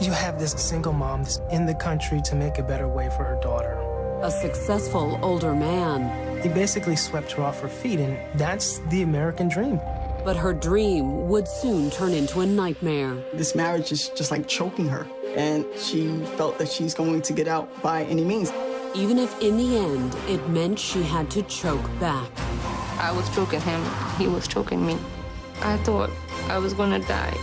You have this single mom that's in the country to make a better way for her daughter. A successful older man. He basically swept her off her feet, and that's the American dream. But her dream would soon turn into a nightmare. This marriage is just like choking her, and she felt that she's going to get out by any means. Even if in the end, it meant she had to choke back. I was choking him, he was choking me. I thought I was gonna die.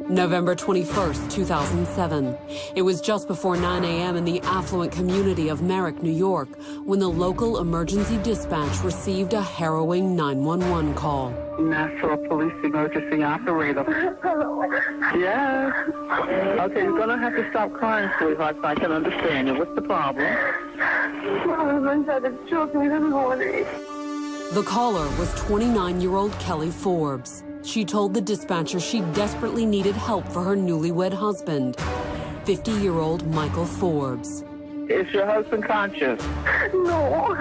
November 21st, 2007. It was just before 9 a.m. in the affluent community of Merrick, New York, when the local emergency dispatch received a harrowing 911 call. Nassau Police Emergency Operator. Hello. Yes. Okay, you're gonna have to stop crying, sweetheart, so I can understand you. What's the problem? My husband tried to choke me this morning. The caller was 29-year-old Kelly Forbes. She told the dispatcher she desperately needed help for her newlywed husband, 50-year-old Michael Forbes. Is your husband conscious? No.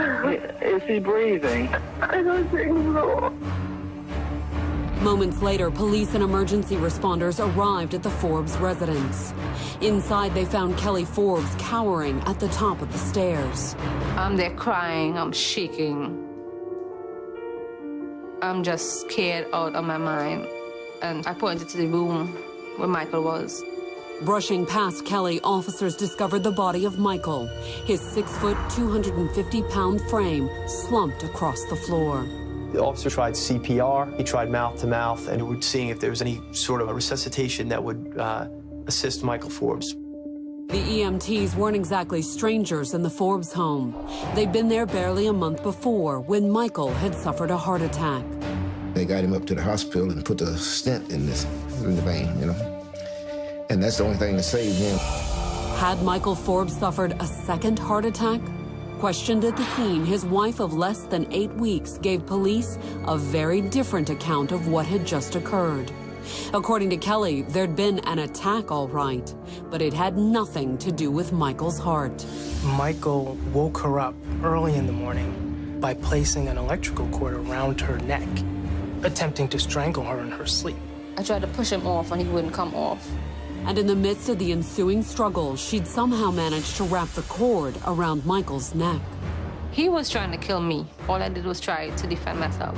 Is he breathing? I don't think so. Moments later, police and emergency responders arrived at the Forbes residence. Inside, they found Kelly Forbes cowering at the top of the stairs. I'm there crying, I'm shaking. I'm just scared out of my mind. And I pointed to the room where Michael was. Brushing past Kelly, officers discovered the body of Michael. His 6-foot, 250-pound frame slumped across the floor. The officer tried CPR, he tried mouth-to-mouth, and we're seeing if there was any sort of a resuscitation that would assist Michael Forbes. The EMTs weren't exactly strangers in the Forbes home. They'd been there barely a month before when Michael had suffered a heart attack. They got him up to the hospital and put the stent in the vein, you know. And that's the only thing that saved him. Had Michael Forbes suffered a second heart attack? Questioned at the scene, his wife of less than 8 weeks gave police a very different account of what had just occurred. According to Kelly, there'd been an attack, all right, but it had nothing to do with Michael's heart. Michael woke her up early in the morning by placing an electrical cord around her neck, attempting to strangle her in her sleep. I tried to push him off and he wouldn't come off. And in the midst of the ensuing struggle, she'd somehow managed to wrap the cord around Michael's neck. He was trying to kill me. All I did was try to defend myself.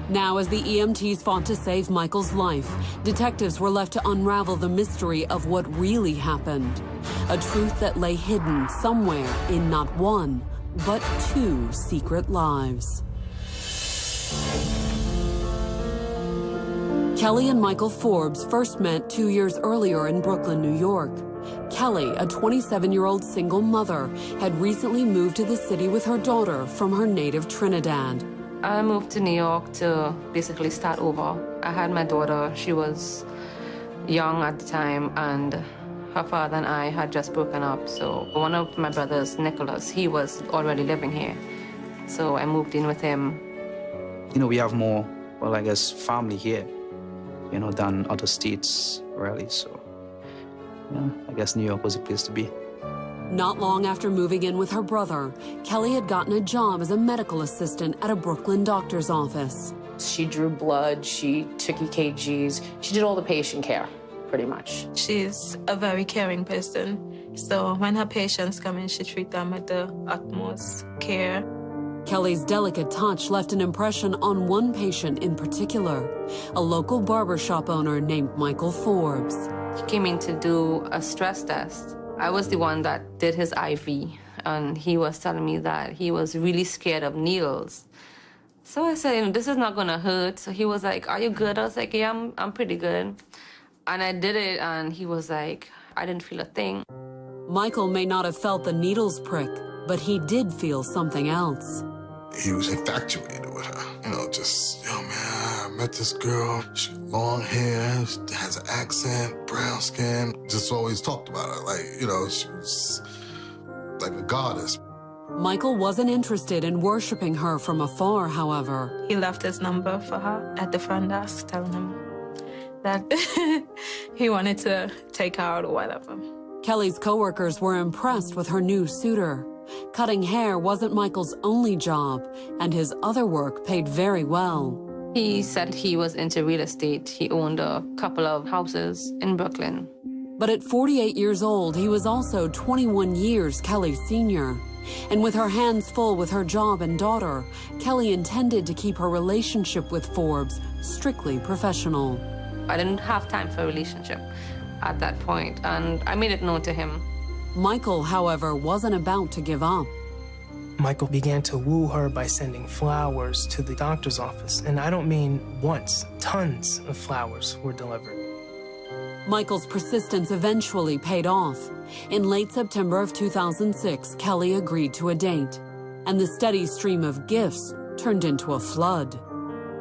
Now, as the EMTs fought to save Michael's life, detectives were left to unravel the mystery of what really happened. A truth that lay hidden somewhere in not one, but 2 secret lives. Kelly and Michael Forbes first met 2 years earlier in Brooklyn, New York. Kelly, a 27-year-old single mother, had recently moved to the city with her daughter from her native Trinidad. I moved to New York to basically start over. I had my daughter. She was young at the time, and her father and I had just broken up. So one of my brothers, Nicholas, he was already living here. So I moved in with him. You know, we have more, well, I guess, family here, you know, than other states, really. So, yeah, I guess New York was a place to be. Not long after moving in with her brother, Kelly had gotten a job as a medical assistant at a Brooklyn doctor's office. She drew blood, she took EKGs, she did all the patient care, pretty much. She's a very caring person, so when her patients come in, she treats them with the utmost care. Kelly's delicate touch left an impression on one patient in particular, a local barbershop owner named Michael Forbes. He came in to do a stress test. I was the one that did his IV, and he was telling me that he was really scared of needles. So I said, you know, this is not gonna hurt. So he was like, are you good? I was like, yeah, I'm pretty good. And I did it, and he was like, I didn't feel a thing. Michael may not have felt the needles prick, but he did feel something else. He was infatuated with her. You know, just, yo, man, I met this girl. She had long hair, she has an accent, brown skin. Just always talked about her. Like, you know, she was like a goddess. Michael wasn't interested in worshiping her from afar, however. He left his number for her at the front desk, telling him that he wanted to take her out or whatever. Kelly's coworkers were impressed with her new suitor. Cutting hair wasn't Michael's only job, and his other work paid very well. He said he was into real estate. He owned a couple of houses in Brooklyn. But at 48 years old, he was also 21 years Kelly's senior. And with her hands full with her job and daughter, Kelly intended to keep her relationship with Forbes strictly professional. I didn't have time for a relationship at that point, and I made it known to him. Michael, however, wasn't about to give up. Michael began to woo her by sending flowers to the doctor's office. And I don't mean once, tons of flowers were delivered. Michael's persistence eventually paid off. In late September of 2006, Kelly agreed to a date, and the steady stream of gifts turned into a flood.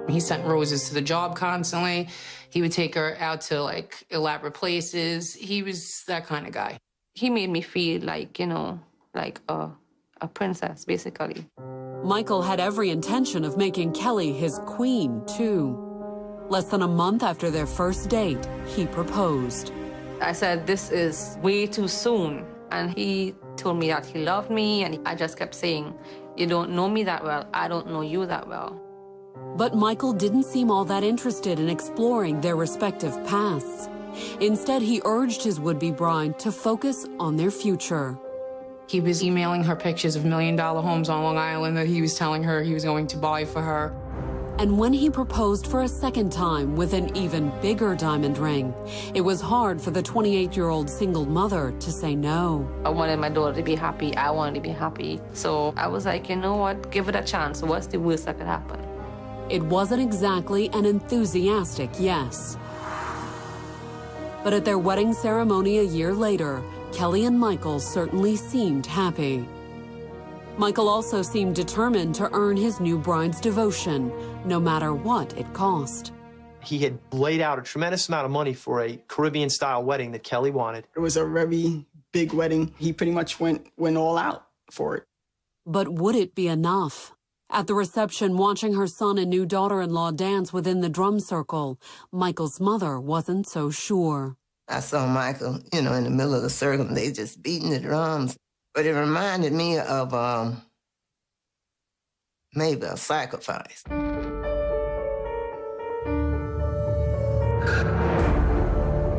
He sent roses to the job constantly. He would take her out to, like, elaborate places. He was that kind of guy. He made me feel like, you know, like a princess, basically. Michael had every intention of making Kelly his queen, too. Less than a month after their first date, he proposed. I said, this is way too soon. And he told me that he loved me, and I just kept saying, you don't know me that well, I don't know you that well. But Michael didn't seem all that interested in exploring their respective pasts. Instead, he urged his would-be bride to focus on their future. He was emailing her pictures of $1 million homes on Long Island that he was telling her he was going to buy for her. And when he proposed for a second time with an even bigger diamond ring, it was hard for the 28-year-old single mother to say no. I wanted my daughter to be happy. I wanted to be happy. So I was like, you know what? Give it a chance. What's the worst that could happen? It wasn't exactly an enthusiastic yes. But at their wedding ceremony a year later, Kelly and Michael certainly seemed happy. Michael also seemed determined to earn his new bride's devotion, no matter what it cost. He had laid out a tremendous amount of money for a Caribbean-style wedding that Kelly wanted. It was a very big wedding. He pretty much went all out for it. But would it be enough? At the reception, watching her son and new daughter-in-law dance within the drum circle, Michael's mother wasn't so sure. I saw Michael, you know, in the middle of the circle, and they just beating the drums. But it reminded me of maybe a sacrifice.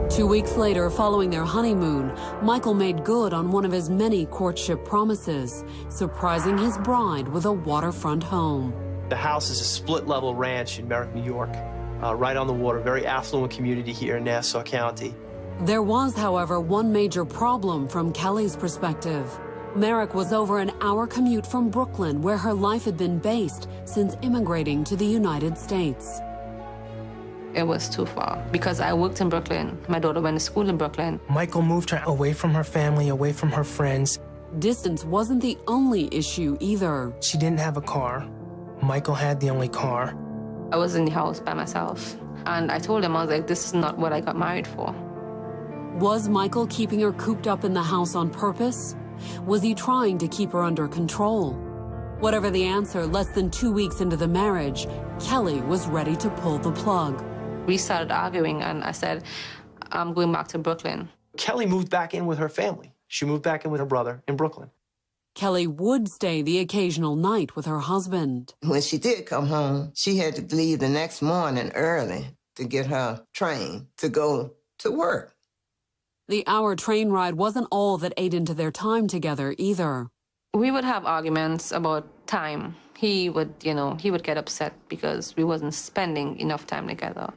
2 weeks later, following their honeymoon, Michael made good on one of his many courtship promises, surprising his bride with a waterfront home. The house is a split-level ranch in Merrick, New York, right on the water, very affluent community here in Nassau County. There was, however, one major problem from Kelly's perspective. Merrick was over an hour commute from Brooklyn, where her life had been based since immigrating to the United States. It was too far because I worked in Brooklyn. My daughter went to school in Brooklyn. Michael moved her away from her family, away from her friends. Distance wasn't the only issue either. She didn't have a car. Michael had the only car. I was in the house by myself, and I told him, I was like, this is not what I got married for. Was Michael keeping her cooped up in the house on purpose? Was he trying to keep her under control? Whatever the answer, less than 2 weeks into the marriage, Kelly was ready to pull the plug. We started arguing, and I said, I'm going back to Brooklyn. Kelly moved back in with her family. She moved back in with her brother in Brooklyn. Kelly would stay the occasional night with her husband. When she did come home, she had to leave the next morning early to get her train to go to work. The hour train ride wasn't all that ate into their time together either. We would have arguments about time. He would, he would get upset because we wasn't spending enough time together.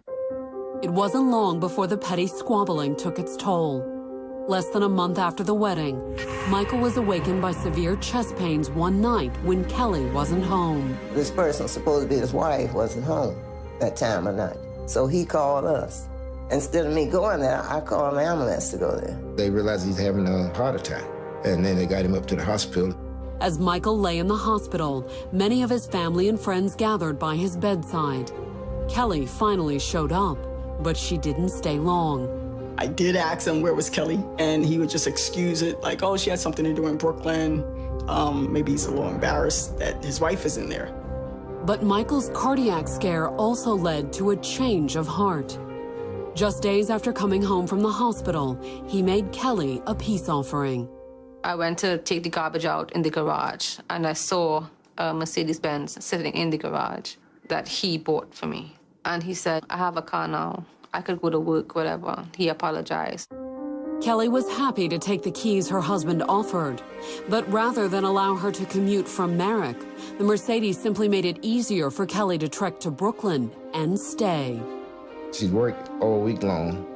It wasn't long before the petty squabbling took its toll. Less than a month after the wedding, Michael was awakened by severe chest pains one night when Kelly wasn't home. This person, supposed to be his wife, wasn't home that time of night. So he called us. Instead of me going there, I called an ambulance to go there. They realized he's having a heart attack, and then they got him up to the hospital. As Michael lay in the hospital, many of his family and friends gathered by his bedside. Kelly finally showed up, but she didn't stay long. I did ask him where was Kelly, and he would just excuse it, like, oh, she had something to do in Brooklyn. Maybe he's a little embarrassed that his wife is in there. But Michael's cardiac scare also led to a change of heart. Just days after coming home from the hospital, he made Kelly a peace offering. I went to take the garbage out in the garage, and I saw a Mercedes-Benz sitting in the garage that he bought for me. And he said, I have a car now. I could go to work, whatever. He apologized. Kelly was happy to take the keys her husband offered, but rather than allow her to commute from Merrick, the Mercedes simply made it easier for Kelly to trek to Brooklyn and stay. She'd work all week long,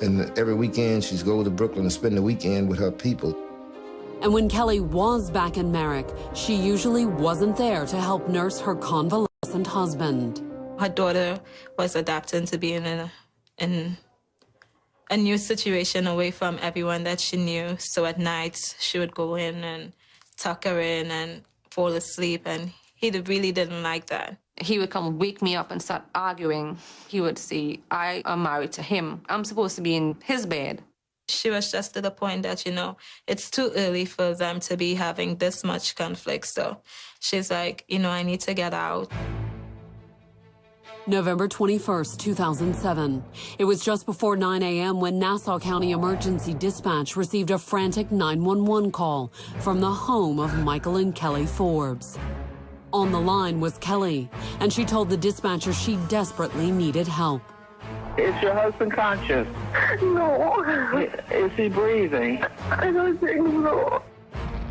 and every weekend she'd go to Brooklyn and spend the weekend with her people. And when Kelly was back in Merrick, she usually wasn't there to help nurse her convalescent husband. Her daughter was adapting to being in a new situation away from everyone that she knew. So at night, she would go in and tuck her in and fall asleep, and he really didn't like that. He would come wake me up and start arguing. He would say, I am married to him. I'm supposed to be in his bed. She was just to the point that, it's too early for them to be having this much conflict. So she's like, I need to get out. November 21st, 2007. It was just before 9 a.m. when Nassau County Emergency Dispatch received a frantic 911 call from the home of Michael and Kelly Forbes. On the line was Kelly, and she told the dispatcher she desperately needed help. Is your husband conscious? No. Is he breathing? I don't think so.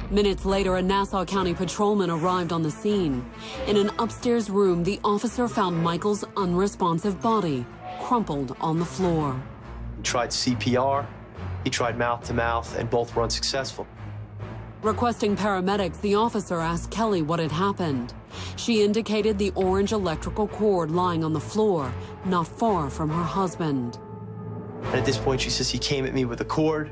Minutes later, a Nassau County patrolman arrived on the scene. In an upstairs room, the officer found Michael's unresponsive body crumpled on the floor. He tried CPR, he tried mouth-to-mouth, and both were unsuccessful. Requesting paramedics, the officer asked Kelly what had happened. She indicated the orange electrical cord lying on the floor, not far from her husband. And at this point, she says, he came at me with a cord.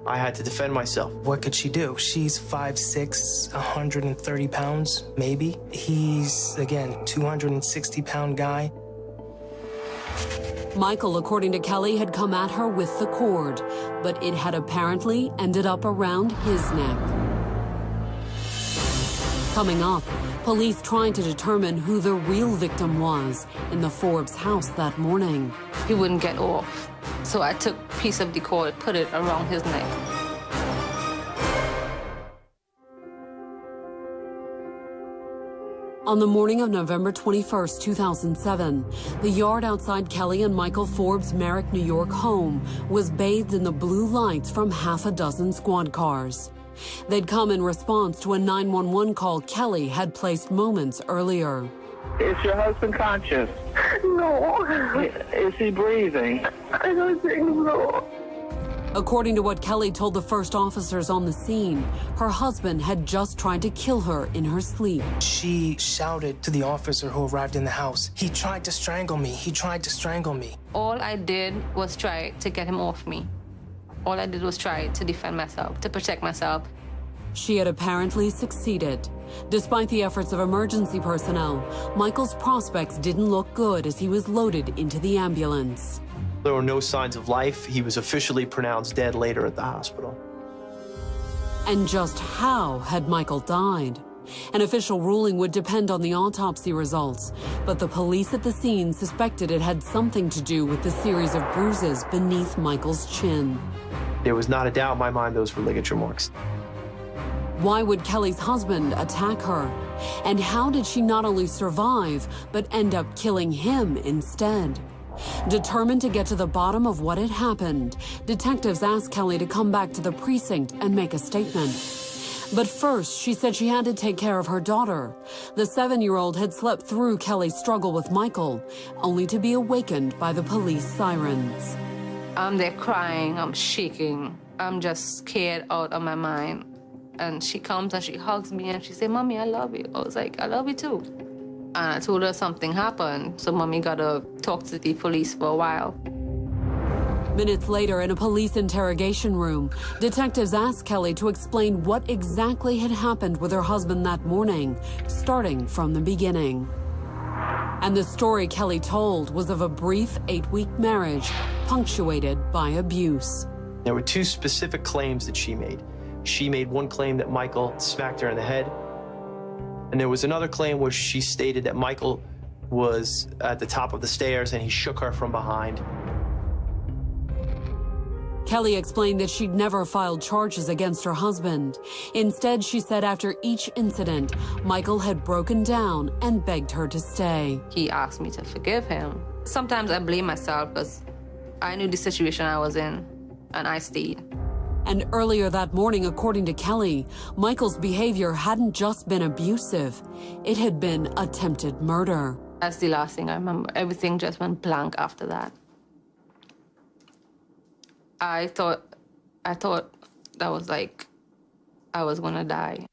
I had to defend myself. What could she do? She's 5'6", 130 pounds, maybe. He's, again, 260-pound guy. Michael, according to Kelly, had come at her with the cord, but it had apparently ended up around his neck. Coming up, police trying to determine who the real victim was in the Forbes house that morning. He wouldn't get off. So I took a piece of the cord, put it around his neck. On the morning of November 21st, 2007, the yard outside Kelly and Michael Forbes' Merrick, New York home was bathed in the blue lights from half a dozen squad cars. They'd come in response to a 911 call Kelly had placed moments earlier. Is your husband conscious? No. Is he breathing? I don't think so. According to what Kelly told the first officers on the scene, her husband had just tried to kill her in her sleep. She shouted to the officer who arrived in the house, "He tried to strangle me. He tried to strangle me." All I did was try to get him off me. All I did was try to defend myself, to protect myself. She had apparently succeeded. Despite the efforts of emergency personnel, Michael's prospects didn't look good as he was loaded into the ambulance. There were no signs of life. He was officially pronounced dead later at the hospital. And just how had Michael died? An official ruling would depend on the autopsy results, but the police at the scene suspected it had something to do with the series of bruises beneath Michael's chin. There was not a doubt in my mind those were ligature marks. Why would Kelly's husband attack her? And how did she not only survive, but end up killing him instead? Determined to get to the bottom of what had happened, detectives asked Kelly to come back to the precinct and make a statement. But first, she said she had to take care of her daughter. The 7-year-old had slept through Kelly's struggle with Michael, only to be awakened by the police sirens. I'm there crying, I'm shaking. I'm just scared out of my mind. And she comes and she hugs me and she said, "Mommy, I love you." I was like, "I love you too." And I told her something happened, so Mommy got to talk to the police for a while. Minutes later, in a police interrogation room, detectives asked Kelly to explain what exactly had happened with her husband that morning, starting from the beginning. And the story Kelly told was of a brief 8-week marriage punctuated by abuse. There were 2 specific claims that she made. She made one claim that Michael smacked her in the head, and there was another claim where she stated that Michael was at the top of the stairs and he shook her from behind. Kelly explained that she'd never filed charges against her husband. Instead, she said after each incident, Michael had broken down and begged her to stay. He asked me to forgive him. Sometimes I blame myself because I knew the situation I was in, and I stayed. And earlier that morning, according to Kelly, Michael's behavior hadn't just been abusive. It had been attempted murder. That's the last thing I remember. Everything just went blank after that. I thought that was like I was gonna die.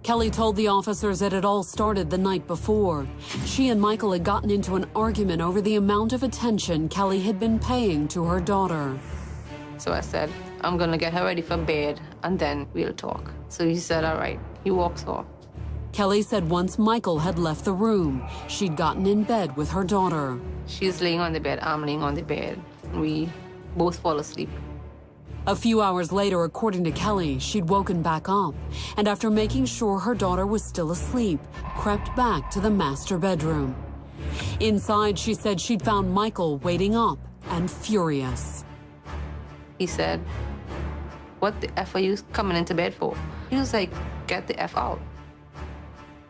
Kelly told the officers it had all started the night before. She and Michael had gotten into an argument over the amount of attention Kelly had been paying to her daughter. So I said, I'm gonna get her ready for bed and then we'll talk. So he said, all right. He walks off. Kelly said once Michael had left the room, she'd gotten in bed with her daughter. She's laying on the bed, I'm laying on the bed. We both fall asleep. A few hours later, according to Kelly, she'd woken back up and after making sure her daughter was still asleep, crept back to the master bedroom. Inside, she said she'd found Michael waiting up and furious. He said, what the F are you coming into bed for? He was like, get the F out.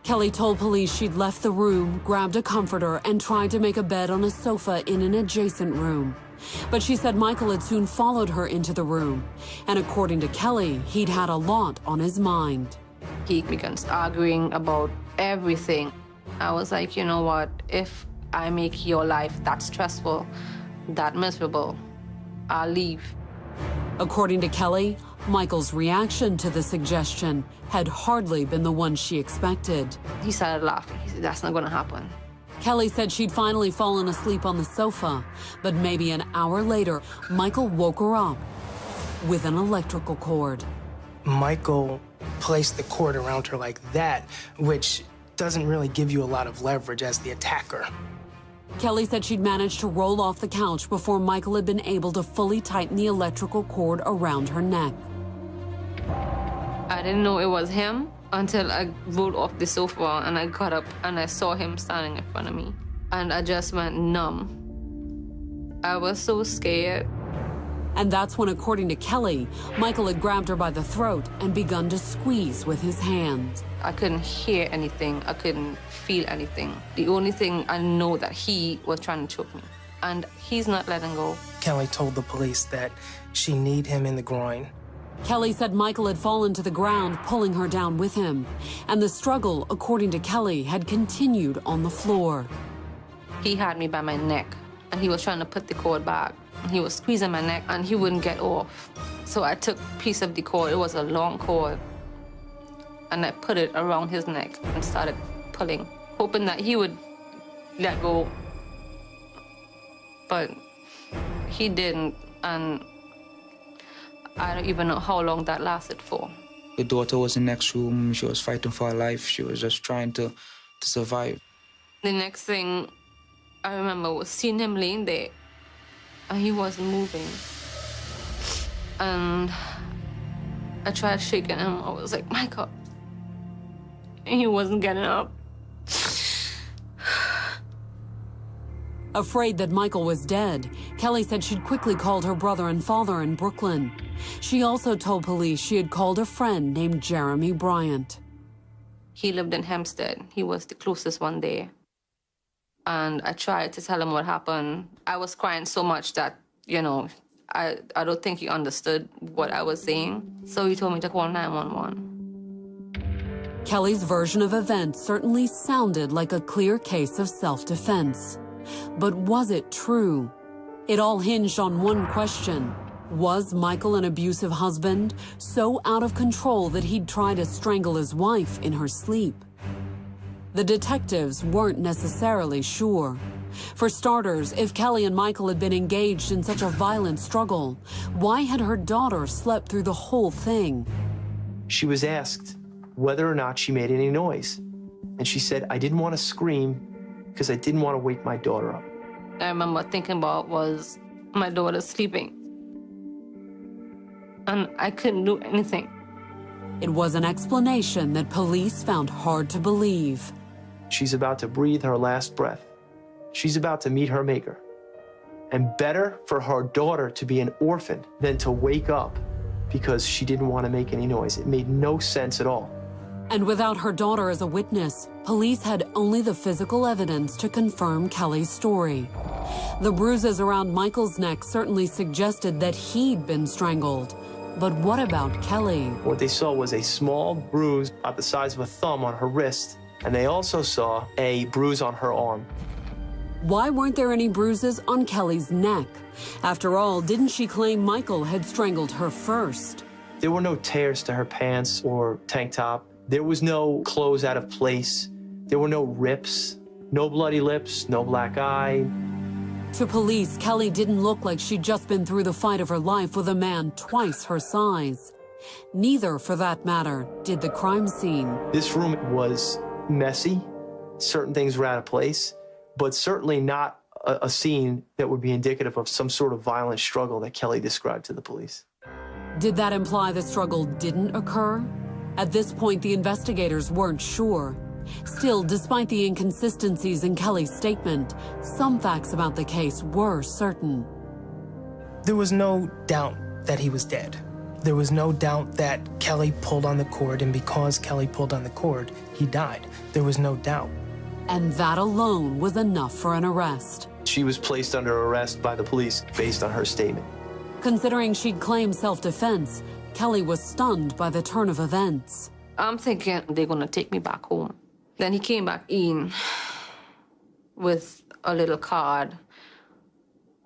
Kelly told police she'd left the room, grabbed a comforter, and tried to make a bed on a sofa in an adjacent room. But she said Michael had soon followed her into the room. And according to Kelly, he'd had a lot on his mind. He began arguing about everything. I was like, you know what? If I make your life that stressful, that miserable, I'll leave. According to Kelly, Michael's reaction to the suggestion had hardly been the one she expected. He started laughing. He said, that's not gonna happen. Kelly said she'd finally fallen asleep on the sofa, but maybe an hour later, Michael woke her up with an electrical cord. Michael placed the cord around her like that, which doesn't really give you a lot of leverage as the attacker. Kelly said she'd managed to roll off the couch before Michael had been able to fully tighten the electrical cord around her neck. I didn't know it was him until I rolled off the sofa and I got up and I saw him standing in front of me. And I just went numb. I was so scared. And that's when, according to Kelly, Michael had grabbed her by the throat and begun to squeeze with his hands. I couldn't hear anything. I couldn't feel anything. The only thing I know that he was trying to choke me. And he's not letting go. Kelly told the police that she kneed him in the groin. Kelly said Michael had fallen to the ground, pulling her down with him. And the struggle, according to Kelly, had continued on the floor. He had me by my neck, and he was trying to put the cord back. He was squeezing my neck, and he wouldn't get off. So I took a piece of the cord. It was a long cord. And I put it around his neck and started pulling, hoping that he would let go. But he didn't, and I don't even know how long that lasted for. The daughter was in the next room. She was fighting for her life. She was just trying to survive. The next thing I remember was seeing him laying there, and he wasn't moving. And I tried shaking him. I was like, Michael. And he wasn't getting up. Afraid that Michael was dead, Kelly said she'd quickly called her brother and father in Brooklyn. She also told police she had called a friend named Jeremy Bryant. He lived in Hempstead. He was the closest one there. And I tried to tell him what happened. I was crying so much that, you know, I don't think he understood what I was saying. So he told me to call 911. Kelly's version of events certainly sounded like a clear case of self-defense. But was it true? It all hinged on one question. Was Michael an abusive husband, so out of control that he'd try to strangle his wife in her sleep? The detectives weren't necessarily sure. For starters, if Kelly and Michael had been engaged in such a violent struggle, why had her daughter slept through the whole thing? She was asked whether or not she made any noise. And she said, I didn't want to scream because I didn't want to wake my daughter up. I remember thinking about was my daughter sleeping. And I couldn't do anything. It was an explanation that police found hard to believe. She's about to breathe her last breath. She's about to meet her maker. And better for her daughter to be an orphan than to wake up because she didn't want to make any noise. It made no sense at all. And without her daughter as a witness, police had only the physical evidence to confirm Kelly's story. The bruises around Michael's neck certainly suggested that he'd been strangled. But what about Kelly? What they saw was a small bruise about the size of a thumb on her wrist, and they also saw a bruise on her arm. Why weren't there any bruises on Kelly's neck? After all, didn't she claim Michael had strangled her first? There were no tears to her pants or tank top. There was no clothes out of place. There were no rips, no bloody lips, no black eye. To police, Kelly didn't look like she'd just been through the fight of her life with a man twice her size. Neither, for that matter, did the crime scene. This room was messy. Certain things were out of place, but certainly not a scene that would be indicative of some sort of violent struggle that Kelly described to the police. Did that imply the struggle didn't occur? At this point, the investigators weren't sure. Still, despite the inconsistencies in Kelly's statement, some facts about the case were certain. There was no doubt that he was dead. There was no doubt that Kelly pulled on the cord, and because Kelly pulled on the cord, he died. There was no doubt. And that alone was enough for an arrest. She was placed under arrest by the police based on her statement. Considering she'd claimed self-defense, Kelly was stunned by the turn of events. I'm thinking they're gonna take me back home. Then he came back in with a little card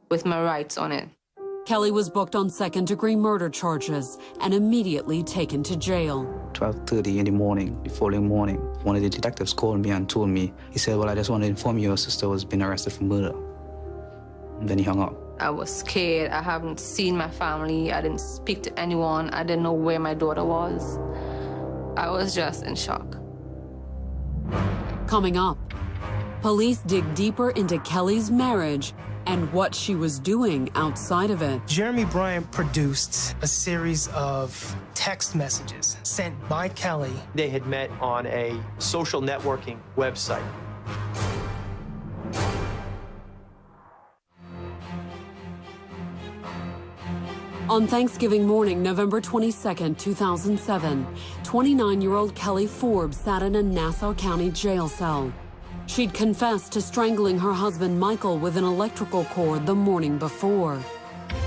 with my rights on it. Kelly was booked on second-degree murder charges and immediately taken to jail. 12:30 in the morning, the following morning, one of the detectives called me and told me, he said, well, I just want to inform you your sister was being arrested for murder. And then he hung up. I was scared. I haven't seen my family. I didn't speak to anyone. I didn't know where my daughter was. I was just in shock. Coming up, police dig deeper into Kelly's marriage and what she was doing outside of it. Jeremy Bryant produced a series of text messages sent by Kelly. They had met on a social networking website. On Thanksgiving morning, November 22nd, 2007, 29-year-old Kelly Forbes sat in a Nassau County jail cell. She'd confessed to strangling her husband Michael with an electrical cord the morning before.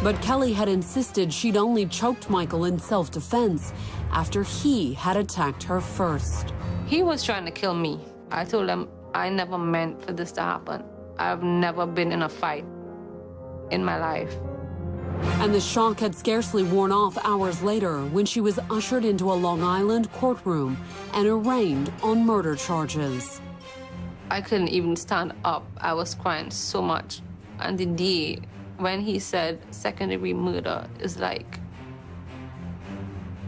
But Kelly had insisted she'd only choked Michael in self-defense after he had attacked her first. He was trying to kill me. I told him I never meant for this to happen. I've never been in a fight in my life. And the shock had scarcely worn off hours later when she was ushered into a Long Island courtroom and arraigned on murder charges. I couldn't even stand up. I was crying so much. And the day when he said second-degree murder is like,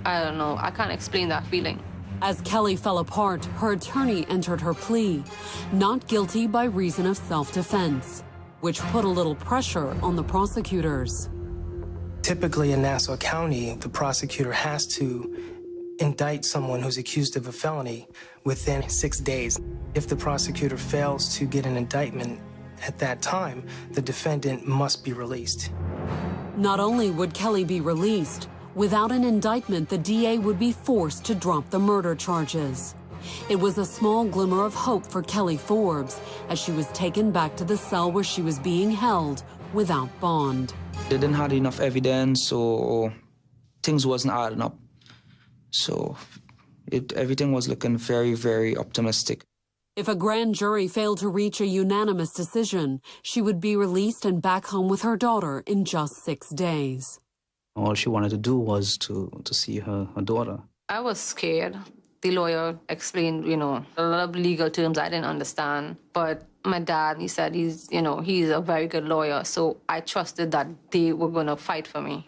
I don't know, I can't explain that feeling. As Kelly fell apart, her attorney entered her plea, not guilty by reason of self-defense, which put a little pressure on the prosecutors. Typically in Nassau County, the prosecutor has to indict someone who's accused of a felony within 6 days. If the prosecutor fails to get an indictment at that time, the defendant must be released. Not only would Kelly be released, without an indictment, the DA would be forced to drop the murder charges. It was a small glimmer of hope for Kelly Forbes as she was taken back to the cell where she was being held without bond. They didn't have enough evidence, so things wasn't adding up. So everything was looking very, very optimistic. If a grand jury failed to reach a unanimous decision, she would be released and back home with her daughter in just 6 days. All she wanted to do was to see her daughter. I was scared. The lawyer explained, a lot of legal terms I didn't understand. But my dad, he said he's a very good lawyer, so I trusted that they were going to fight for me.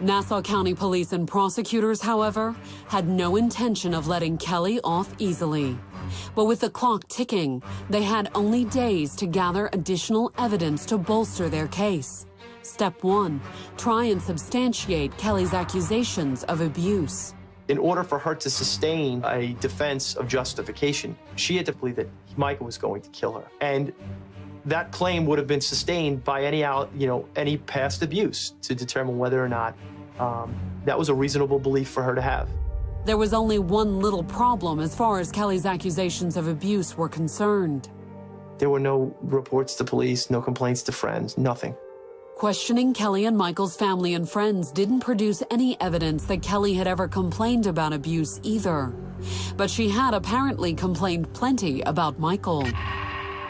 Nassau County police and prosecutors, however, had no intention of letting Kelly off easily. But with the clock ticking, they had only days to gather additional evidence to bolster their case. Step 1, try and substantiate Kelly's accusations of abuse. In order for her to sustain a defense of justification, she had to believe that Michael was going to kill her. And that claim would have been sustained by any past abuse to determine whether or not that was a reasonable belief for her to have. There was only one little problem as far as Kelly's accusations of abuse were concerned. There were no reports to police, no complaints to friends, nothing. Questioning Kelly and Michael's family and friends didn't produce any evidence that Kelly had ever complained about abuse either. But she had apparently complained plenty about Michael.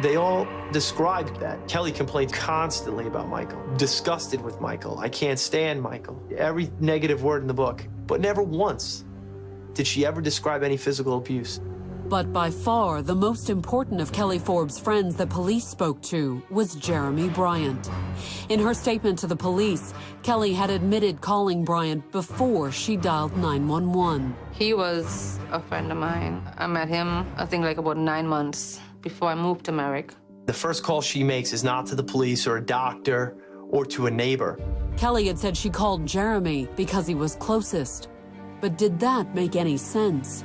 They all described that. Kelly complained constantly about Michael, disgusted with Michael. I can't stand Michael. Every negative word in the book, but never once did she ever describe any physical abuse. But by far, the most important of Kelly Forbes' friends that police spoke to was Jeremy Bryant. In her statement to the police, Kelly had admitted calling Bryant before she dialed 911. He was a friend of mine. I met him, I think, like about 9 months before I moved to Merrick. The first call she makes is not to the police or a doctor or to a neighbor. Kelly had said she called Jeremy because he was closest. But did that make any sense?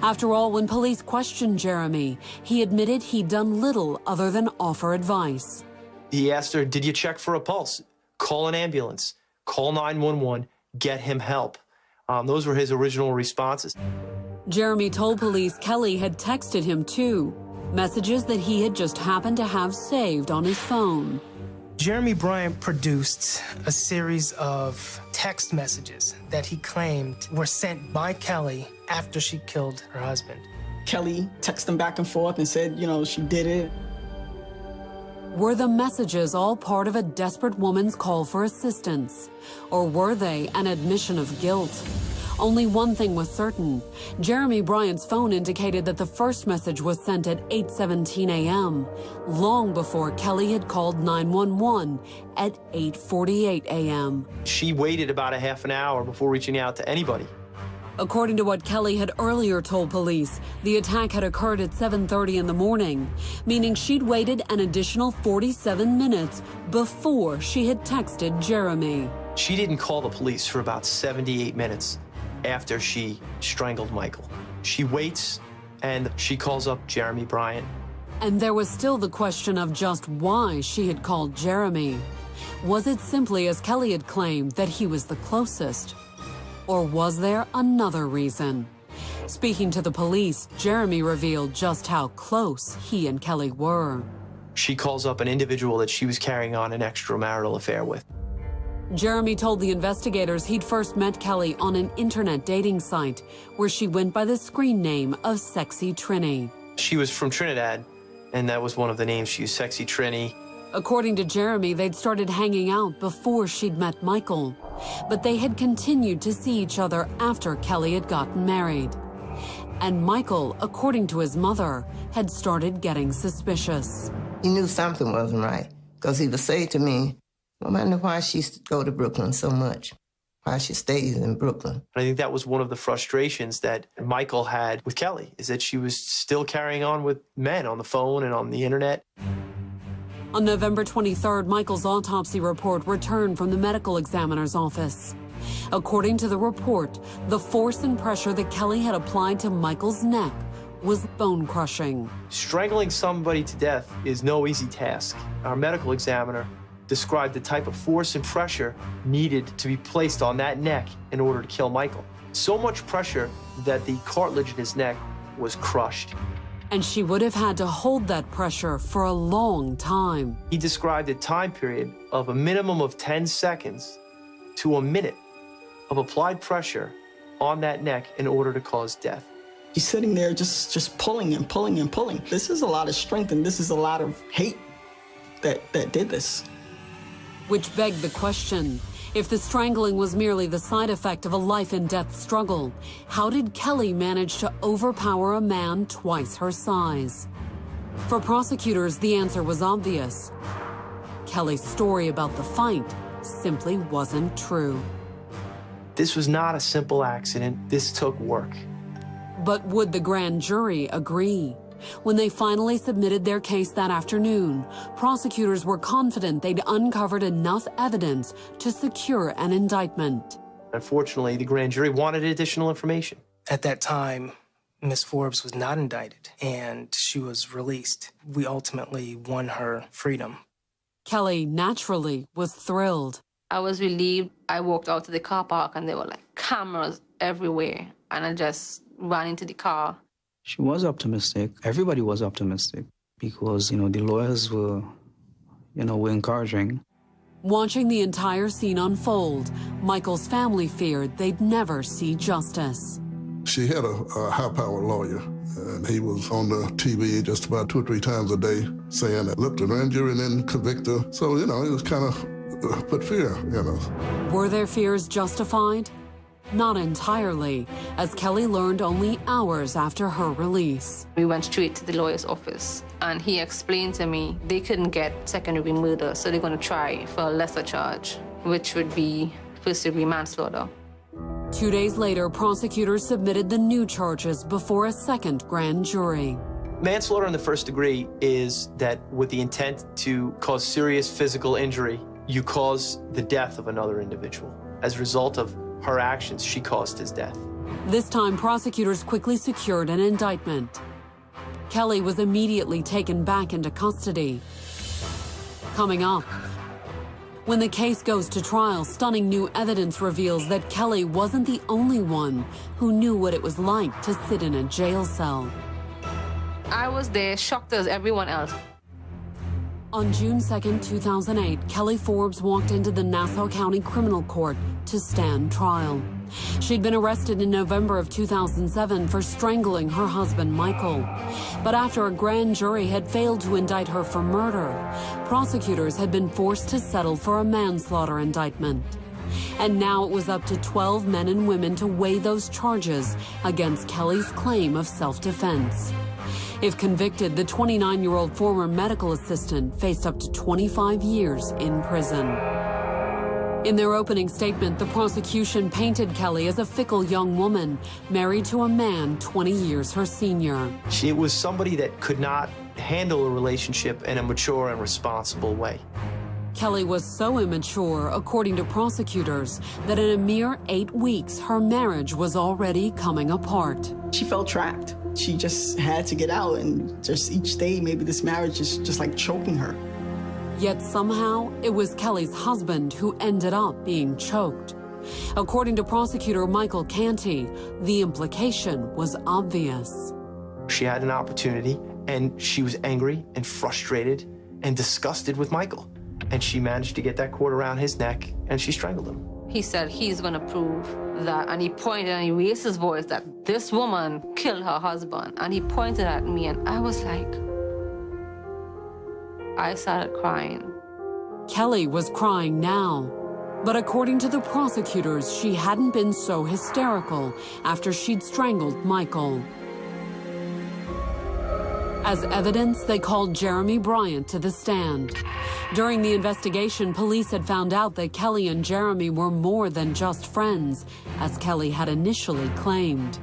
After all, when police questioned Jeremy, he admitted he'd done little other than offer advice. He asked her, did you check for a pulse? Call an ambulance, call 911, get him help. Those were his original responses. Jeremy told police Kelly had texted him too, messages that he had just happened to have saved on his phone. Jeremy Bryant produced a series of text messages that he claimed were sent by Kelly after she killed her husband. Kelly texted them back and forth and said, she did it. Were the messages all part of a desperate woman's call for assistance? Or were they an admission of guilt? Only one thing was certain. Jeremy Bryant's phone indicated that the first message was sent at 8:17 a.m., long before Kelly had called 911 at 8:48 a.m. She waited about a half an hour before reaching out to anybody. According to what Kelly had earlier told police, the attack had occurred at 7:30 in the morning, meaning she'd waited an additional 47 minutes before she had texted Jeremy. She didn't call the police for about 78 minutes after she strangled Michael. She waits and she calls up Jeremy Bryant. And there was still the question of just why she had called Jeremy. Was it simply, as Kelly had claimed, that he was the closest? Or was there another reason? Speaking to the police, Jeremy revealed just how close he and Kelly were. She calls up an individual that she was carrying on an extramarital affair with. Jeremy told the investigators he'd first met Kelly on an internet dating site where she went by the screen name of Sexy Trini. She was from Trinidad, and that was one of the names she used, Sexy Trini. According to Jeremy, they'd started hanging out before she'd met Michael, but they had continued to see each other after Kelly had gotten married. And Michael, according to his mother, had started getting suspicious. He knew something wasn't right, because he would say to me, no matter why she go to Brooklyn so much, why she stays in Brooklyn. I think that was one of the frustrations that Michael had with Kelly, is that she was still carrying on with men on the phone and on the internet. On November 23rd, Michael's autopsy report returned from the medical examiner's office. According to the report, the force and pressure that Kelly had applied to Michael's neck was bone-crushing. Strangling somebody to death is no easy task. Our medical examiner described the type of force and pressure needed to be placed on that neck in order to kill Michael. So much pressure that the cartilage in his neck was crushed. And she would have had to hold that pressure for a long time. He described a time period of a minimum of 10 seconds to a minute of applied pressure on that neck in order to cause death. She's sitting there just pulling and pulling and pulling. This is a lot of strength, and this is a lot of hate that did this. Which begged the question, if the strangling was merely the side effect of a life-and-death struggle, how did Kelly manage to overpower a man twice her size? For prosecutors, the answer was obvious. Kelly's story about the fight simply wasn't true. This was not a simple accident. This took work. But would the grand jury agree? When they finally submitted their case that afternoon, prosecutors were confident they'd uncovered enough evidence to secure an indictment. Unfortunately, the grand jury wanted additional information. At that time, Miss Forbes was not indicted, and she was released. We ultimately won her freedom. Kelly naturally was thrilled. I was relieved. I walked out to the car park, and there were like cameras everywhere, and I just ran into the car. She was optimistic. Everybody was optimistic because, the lawyers were, were encouraging. Watching the entire scene unfold, Michael's family feared they'd never see justice. She had a high-powered lawyer, and he was on the TV just about 2 or 3 times a day saying that, look, the grand jury and then convict her. So, it was kind of put fear, Were their fears justified? Not entirely, as Kelly learned only hours after her release. We went straight to the lawyer's office, and he explained to me they couldn't get second-degree murder, so they're going to try for a lesser charge, which would be first-degree manslaughter. 2 days later, prosecutors submitted the new charges before a second grand jury. Manslaughter in the first degree is that with the intent to cause serious physical injury, you cause the death of another individual. As a result of her actions, she caused his death. This time, prosecutors quickly secured an indictment. Kelly was immediately taken back into custody. Coming up, when the case goes to trial, stunning new evidence reveals that Kelly wasn't the only one who knew what it was like to sit in a jail cell. I was there, shocked as everyone else. On June 2, 2008, Kelly Forbes walked into the Nassau County Criminal Court to stand trial. She'd been arrested in November of 2007 for strangling her husband, Michael. But after a grand jury had failed to indict her for murder, prosecutors had been forced to settle for a manslaughter indictment. And now it was up to 12 men and women to weigh those charges against Kelly's claim of self-defense. If convicted, the 29-year-old former medical assistant faced up to 25 years in prison. In their opening statement, the prosecution painted Kelly as a fickle young woman, married to a man 20 years her senior. She was somebody that could not handle a relationship in a mature and responsible way. Kelly was so immature, according to prosecutors, that in a mere 8 weeks, her marriage was already coming apart. She felt trapped. She just had to get out, and just each day, maybe this marriage is just like choking her. Yet somehow, it was Kelly's husband who ended up being choked. According to prosecutor Michael Canty, the implication was obvious. She had an opportunity, and she was angry and frustrated and disgusted with Michael. And she managed to get that cord around his neck, and she strangled him. He said he's going to prove that, and he pointed and he raised his voice that this woman killed her husband. And he pointed at me, and I was like, I started crying. Kelly was crying now. But according to the prosecutors, she hadn't been so hysterical after she'd strangled Michael. As evidence, they called Jeremy Bryant to the stand. During the investigation, police had found out that Kelly and Jeremy were more than just friends, as Kelly had initially claimed.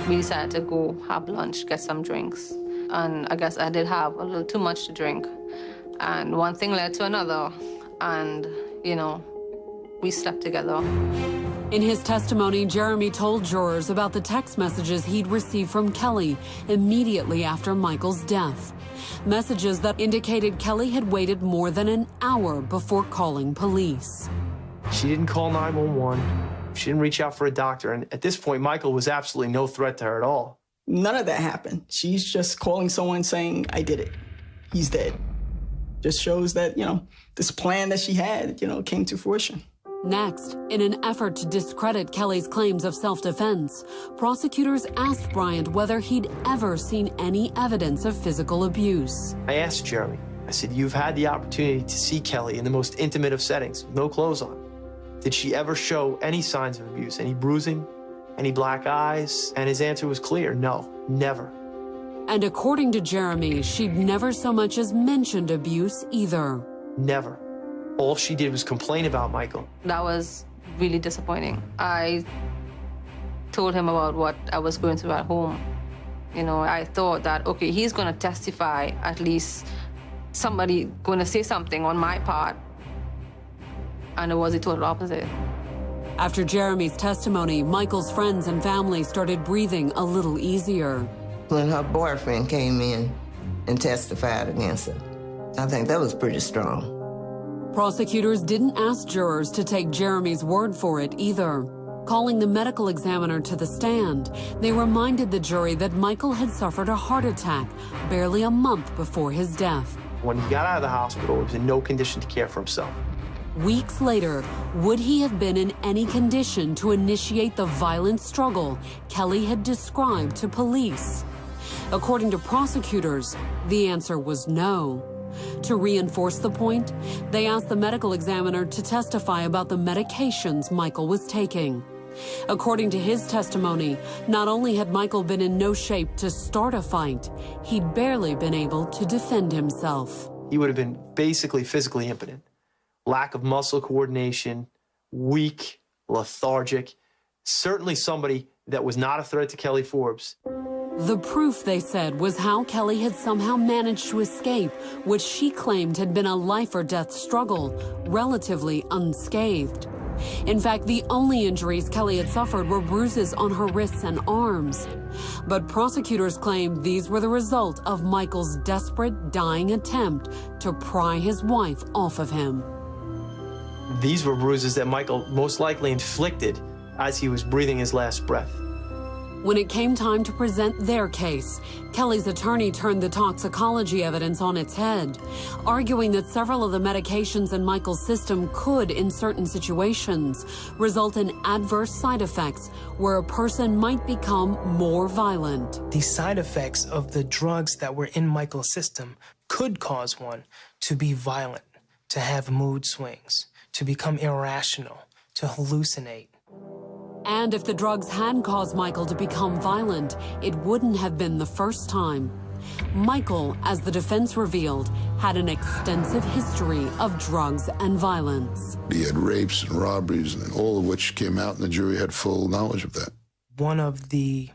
We decided to go have lunch, get some drinks. And I guess I did have a little too much to drink. And one thing led to another. And, we slept together. In his testimony, Jeremy told jurors about the text messages he'd received from Kelly immediately after Michael's death. Messages that indicated Kelly had waited more than an hour before calling police. She didn't call 911. She didn't reach out for a doctor. And at this point, Michael was absolutely no threat to her at all. None of that happened. She's just calling someone saying, I did it. He's dead. Just shows that, this plan that she had, came to fruition. Next, in an effort to discredit Kelly's claims of self-defense, prosecutors asked Bryant whether he'd ever seen any evidence of physical abuse. I asked Jeremy, I said, you've had the opportunity to see Kelly in the most intimate of settings, with no clothes on. Did she ever show any signs of abuse, any bruising, any black eyes? And his answer was clear, no, never. And according to Jeremy, she'd never so much as mentioned abuse either. Never. All she did was complain about Michael. That was really disappointing. I told him about what I was going through at home. I thought that, okay, he's going to testify, at least somebody going to say something on my part. And it was the total opposite. After Jeremy's testimony, Michael's friends and family started breathing a little easier. When her boyfriend came in and testified against her, I think that was pretty strong. Prosecutors didn't ask jurors to take Jeremy's word for it either. Calling the medical examiner to the stand, they reminded the jury that Michael had suffered a heart attack barely a month before his death. When he got out of the hospital, he was in no condition to care for himself. Weeks later, would he have been in any condition to initiate the violent struggle Kelly had described to police? According to prosecutors, the answer was no. To reinforce the point, they asked the medical examiner to testify about the medications Michael was taking. According to his testimony, not only had Michael been in no shape to start a fight, he'd barely been able to defend himself. He would have been basically physically impotent. Lack of muscle coordination, weak, lethargic, certainly somebody that was not a threat to Kelly Forbes. The proof, they said, was how Kelly had somehow managed to escape, which she claimed had been a life-or-death struggle, relatively unscathed. In fact, the only injuries Kelly had suffered were bruises on her wrists and arms. But prosecutors claimed these were the result of Michael's desperate, dying attempt to pry his wife off of him. These were bruises that Michael most likely inflicted as he was breathing his last breath. When it came time to present their case, Kelly's attorney turned the toxicology evidence on its head, arguing that several of the medications in Michael's system could, in certain situations, result in adverse side effects where a person might become more violent. The side effects of the drugs that were in Michael's system could cause one to be violent, to have mood swings, to become irrational, to hallucinate. And if the drugs had caused Michael to become violent, it wouldn't have been the first time. Michael, as the defense revealed, had an extensive history of drugs and violence. He had rapes and robberies, and all of which came out, and the jury had full knowledge of that. One of the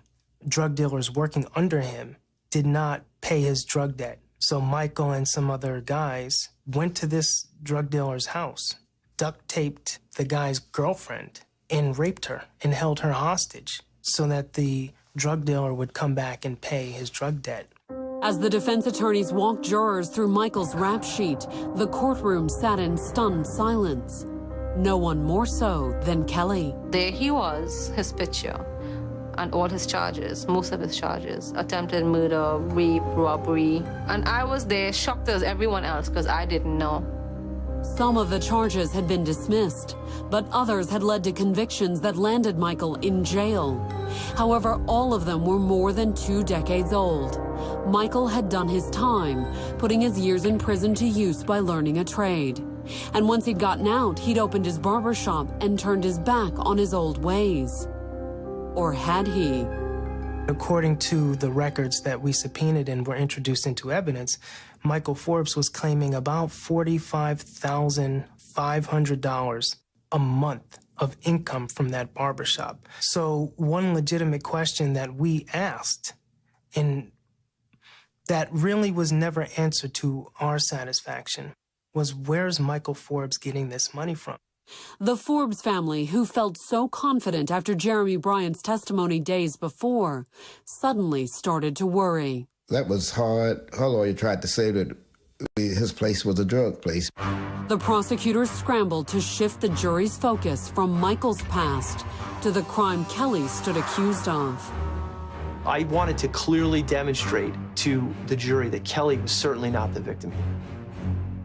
drug dealers working under him did not pay his drug debt. So Michael and some other guys went to this drug dealer's house, duct taped the guy's girlfriend, and raped her and held her hostage so that the drug dealer would come back and pay his drug debt. As the defense attorneys walked jurors through Michael's rap sheet, the courtroom sat in stunned silence. No one more so than Kelly. There he was, his picture, and all his charges, most of his charges, attempted murder, rape, robbery. And I was there shocked as everyone else because I didn't know. Some of the charges had been dismissed, but others had led to convictions that landed Michael in jail. However, all of them were more than 2 decades old. Michael had done his time, putting his years in prison to use by learning a trade. And once he'd gotten out, he'd opened his barbershop and turned his back on his old ways. Or had he? According to the records that we subpoenaed and were introduced into evidence, Michael Forbes was claiming about $45,500 a month of income from that barbershop. So one legitimate question that we asked, and that really was never answered to our satisfaction, was where's Michael Forbes getting this money from? The Forbes family, who felt so confident after Jeremy Bryant's testimony days before, suddenly started to worry. That was hard. Her lawyer tried to say that his place was a drug place. The prosecutors scrambled to shift the jury's focus from Michael's past to the crime Kelly stood accused of. I wanted to clearly demonstrate to the jury that Kelly was certainly not the victim here.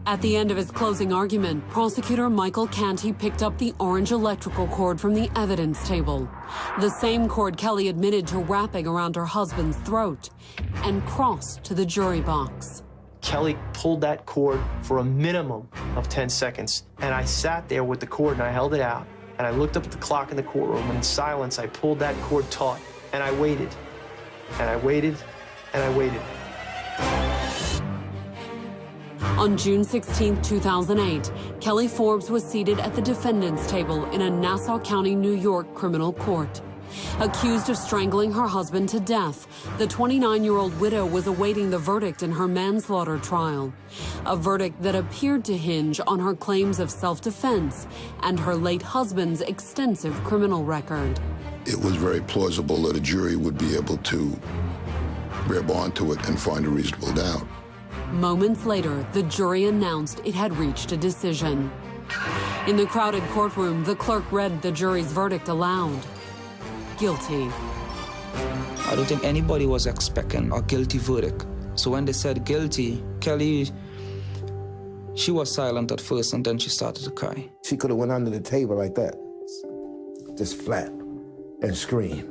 At the end of his closing argument, prosecutor Michael Canty picked up the orange electrical cord from the evidence table, the same cord Kelly admitted to wrapping around her husband's throat, and crossed to the jury box. Kelly pulled that cord for a minimum of 10 seconds, and I sat there with the cord and I held it out, and I looked up at the clock in the courtroom, and in silence I pulled that cord taut, and I waited, and I waited, and I waited. On June 16, 2008, Kelly Forbes was seated at the defendant's table in a Nassau County, New York criminal court. Accused of strangling her husband to death, the 29-year-old widow was awaiting the verdict in her manslaughter trial, a verdict that appeared to hinge on her claims of self-defense and her late husband's extensive criminal record. It was very plausible that a jury would be able to grab onto it and find a reasonable doubt. Moments later, the jury announced it had reached a decision. In the crowded courtroom, the clerk read the jury's verdict aloud. Guilty. I don't think anybody was expecting a guilty verdict. So when they said guilty, Kelly, she was silent at first and then she started to cry. She could have went under the table like that, just flat, and screamed.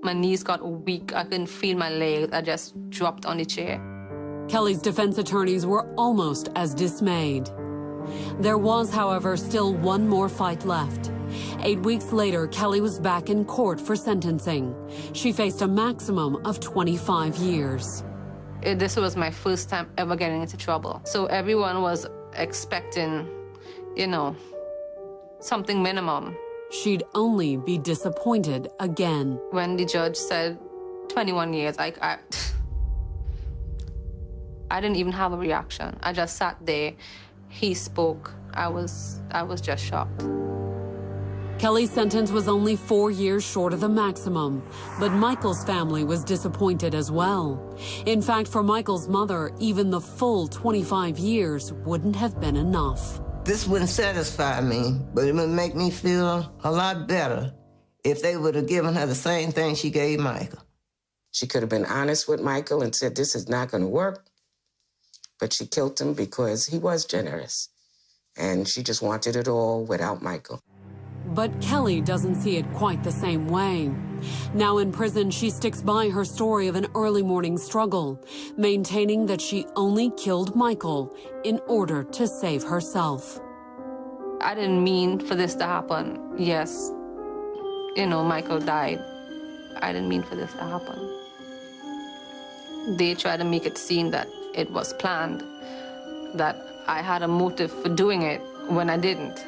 My knees got weak. I couldn't feel my legs. I just dropped on the chair. Kelly's defense attorneys were almost as dismayed. There was, however, still one more fight left. 8 weeks later, Kelly was back in court for sentencing. She faced a maximum of 25 years. This was my first time ever getting into trouble. So everyone was expecting, you know, something minimum. She'd only be disappointed again. When the judge said 21 years, I didn't even have a reaction. I just sat there. He spoke. I was just shocked. Kelly's sentence was only 4 years short of the maximum, but Michael's family was disappointed as well. In fact, for Michael's mother, even the full 25 years wouldn't have been enough. This wouldn't satisfy me, but it would make me feel a lot better if they would have given her the same thing she gave Michael. She could have been honest with Michael and said, this is not going to work. But she killed him because he was generous. And she just wanted it all without Michael. But Kelly doesn't see it quite the same way. Now in prison, she sticks by her story of an early morning struggle, maintaining that she only killed Michael in order to save herself. I didn't mean for this to happen. Yes, you know, Michael died. I didn't mean for this to happen. They tried to make it seem that it was planned, that I had a motive for doing it when I didn't.